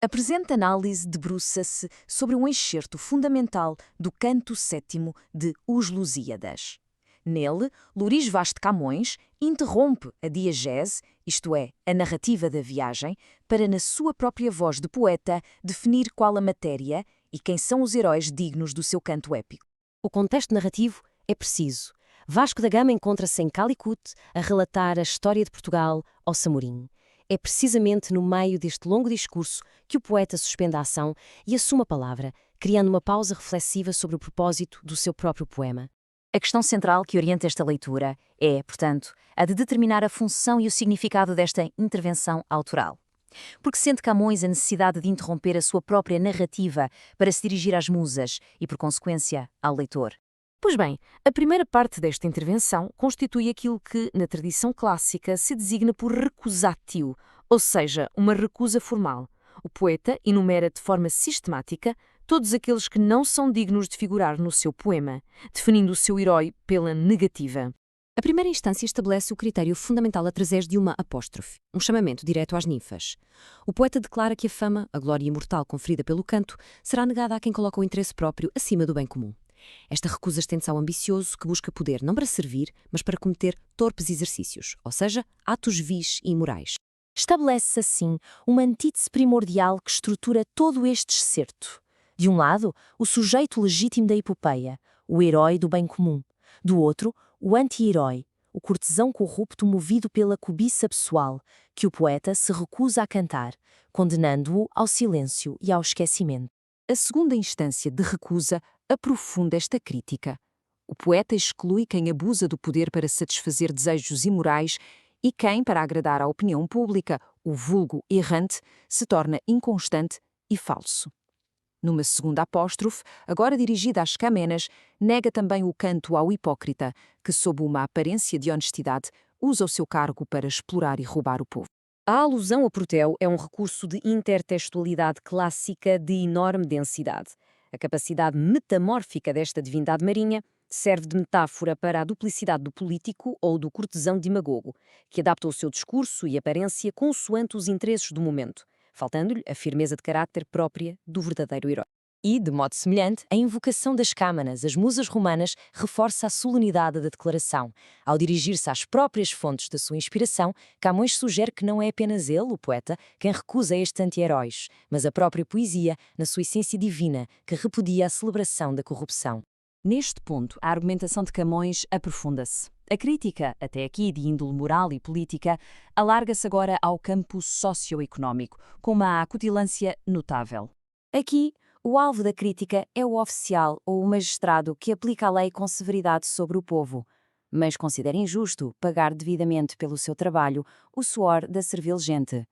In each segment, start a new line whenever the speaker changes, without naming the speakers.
A presente análise debruça-se sobre um excerto fundamental do Canto Sétimo de Os Lusíadas. Nele, Luís Vaz de Camões interrompe a diegese, isto é, a narrativa da viagem, para, na sua própria voz de poeta, definir qual a matéria e quem são os heróis dignos do seu canto épico.
O contexto narrativo é preciso. Vasco da Gama encontra-se em Calicut a relatar a história de Portugal ao Samorim. É precisamente no meio deste longo discurso que o poeta suspende a ação e assume a palavra, criando uma pausa reflexiva sobre o propósito do seu próprio poema.
A questão central que orienta esta leitura é, portanto, a de determinar a função e o significado desta intervenção autoral. Porque sente Camões a necessidade de interromper a sua própria narrativa para se dirigir às musas e, por consequência, ao leitor?
Pois bem, a primeira parte desta intervenção constitui aquilo que, na tradição clássica, se designa por recusatio, ou seja, uma recusa formal. O poeta enumera de forma sistemática todos aqueles que não são dignos de figurar no seu poema, definindo o seu herói pela negativa.
A primeira instância estabelece o critério fundamental através de uma apóstrofe, um chamamento direto às ninfas. O poeta declara que a fama, a glória imortal conferida pelo canto, será negada a quem coloca o interesse próprio acima do bem comum. Esta recusa estende-se ao ambicioso que busca poder não para servir, mas para cometer torpes exercícios, ou seja, atos vis e imorais.
Estabelece-se, assim, uma antítese primordial que estrutura todo este excerto. De um lado, o sujeito legítimo da epopeia, o herói do bem comum. Do outro, o anti-herói, o cortesão corrupto movido pela cobiça pessoal, que o poeta se recusa a cantar, condenando-o ao silêncio e ao esquecimento. A segunda instância de recusa aprofunda esta crítica. O poeta exclui quem abusa do poder para satisfazer desejos imorais e quem, para agradar à opinião pública, o vulgo errante, se torna inconstante e falso. Numa segunda apóstrofe, agora dirigida às Camenas, nega também o canto ao hipócrita, que, sob uma aparência de honestidade, usa o seu cargo para explorar e roubar o povo.
A alusão a Proteu é um recurso de intertextualidade clássica de enorme densidade. A capacidade metamórfica desta divindade marinha serve de metáfora para a duplicidade do político ou do cortesão demagogo, que adapta o seu discurso e aparência consoante os interesses do momento, faltando-lhe a firmeza de caráter própria do verdadeiro herói. E, de modo semelhante, a invocação das Câmanas, as musas romanas, reforça a solenidade da declaração. Ao dirigir-se às próprias fontes da sua inspiração, Camões sugere que não é apenas ele, o poeta, quem recusa estes anti-heróis, mas a própria poesia, na sua essência divina, que repudia a celebração da corrupção.
Neste ponto, a argumentação de Camões aprofunda-se. A crítica, até aqui de índole moral e política, alarga-se agora ao campo socioeconómico, com uma acutilância notável. Aqui, o alvo da crítica é o oficial ou o magistrado que aplica a lei com severidade sobre o povo, mas considera injusto pagar devidamente pelo seu trabalho o suor da servil gente.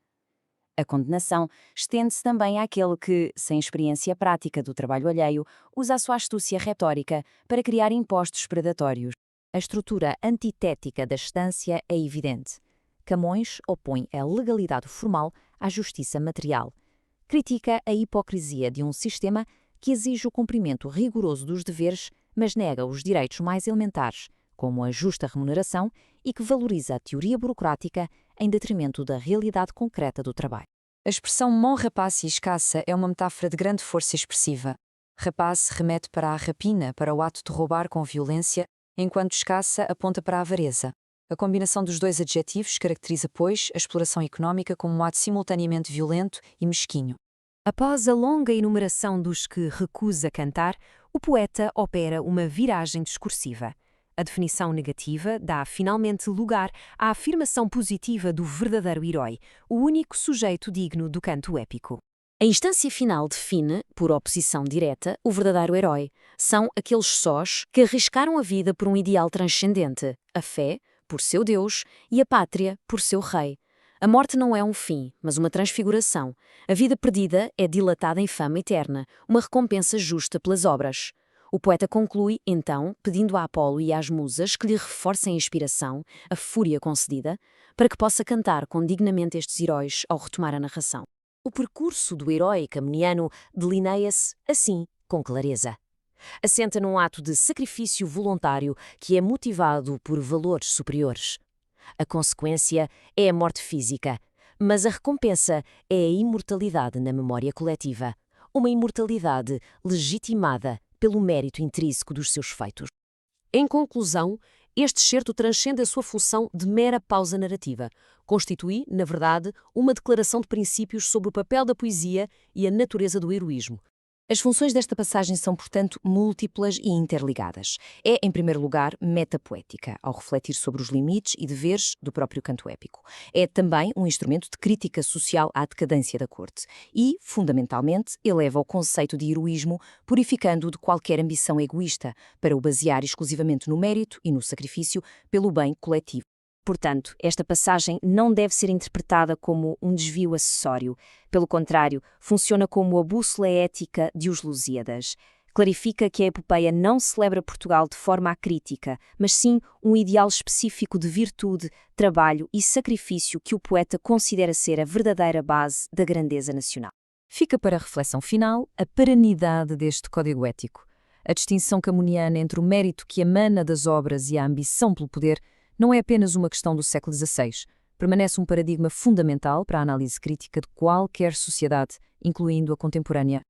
A condenação estende-se também àquele que, sem experiência prática do trabalho alheio, usa a sua astúcia retórica para criar impostos predatórios. A estrutura antitética da estância é evidente. Camões opõe a legalidade formal à justiça material. Critica a hipocrisia de um sistema que exige o cumprimento rigoroso dos deveres, mas nega os direitos mais elementares, como a justa remuneração, e que valoriza a teoria burocrática em detrimento da realidade concreta do trabalho. A expressão mão rapace e escassa é uma metáfora de grande força expressiva. Rapace remete para a rapina, para o ato de roubar com violência, enquanto escassa aponta para a avareza. A combinação dos dois adjetivos caracteriza, pois, a exploração económica como um ato simultaneamente violento e mesquinho. Após a longa enumeração dos que recusa cantar, o poeta opera uma viragem discursiva. A definição negativa dá finalmente lugar à afirmação positiva do verdadeiro herói, o único sujeito digno do canto épico. A instância final define, por oposição direta, o verdadeiro herói. São aqueles sós que arriscaram a vida por um ideal transcendente, a fé, por seu Deus, e a pátria, por seu rei. A morte não é um fim, mas uma transfiguração. A vida perdida é dilatada em fama eterna, uma recompensa justa pelas obras. O poeta conclui, então, pedindo a Apolo e às musas que lhe reforcem a inspiração, a fúria concedida, para que possa cantar condignamente estes heróis ao retomar a narração. O percurso do herói camoniano delineia-se, assim, com clareza. Assenta num ato de sacrifício voluntário que é motivado por valores superiores. A consequência é a morte física,
Mas a recompensa é a imortalidade na memória coletiva, uma imortalidade legitimada pelo mérito intrínseco dos seus feitos. Em conclusão, este excerto transcende a sua função de mera pausa narrativa. Constitui, na verdade, uma declaração de princípios sobre o papel da poesia e a natureza do heroísmo.
As funções desta passagem são, portanto, múltiplas e interligadas. É, em primeiro lugar, metapoética, ao refletir sobre os limites e deveres do próprio canto épico. É também um instrumento de crítica social à decadência da corte e, fundamentalmente, eleva o conceito de heroísmo, purificando-o de qualquer ambição egoísta, para o basear exclusivamente no mérito e no sacrifício pelo bem coletivo. Portanto, esta passagem não deve ser interpretada como um desvio acessório. Pelo contrário, funciona como a bússola ética de Os Lusíadas. Clarifica que a epopeia não celebra Portugal de forma acrítica, mas sim um ideal específico de virtude, trabalho e sacrifício que o poeta considera ser a verdadeira base da grandeza nacional. Fica para a reflexão final a perenidade deste código ético. A distinção camuniana entre o mérito que emana das obras e a ambição pelo poder não é apenas uma questão do século XVI. Permanece um paradigma fundamental para a análise crítica de qualquer sociedade, incluindo a contemporânea.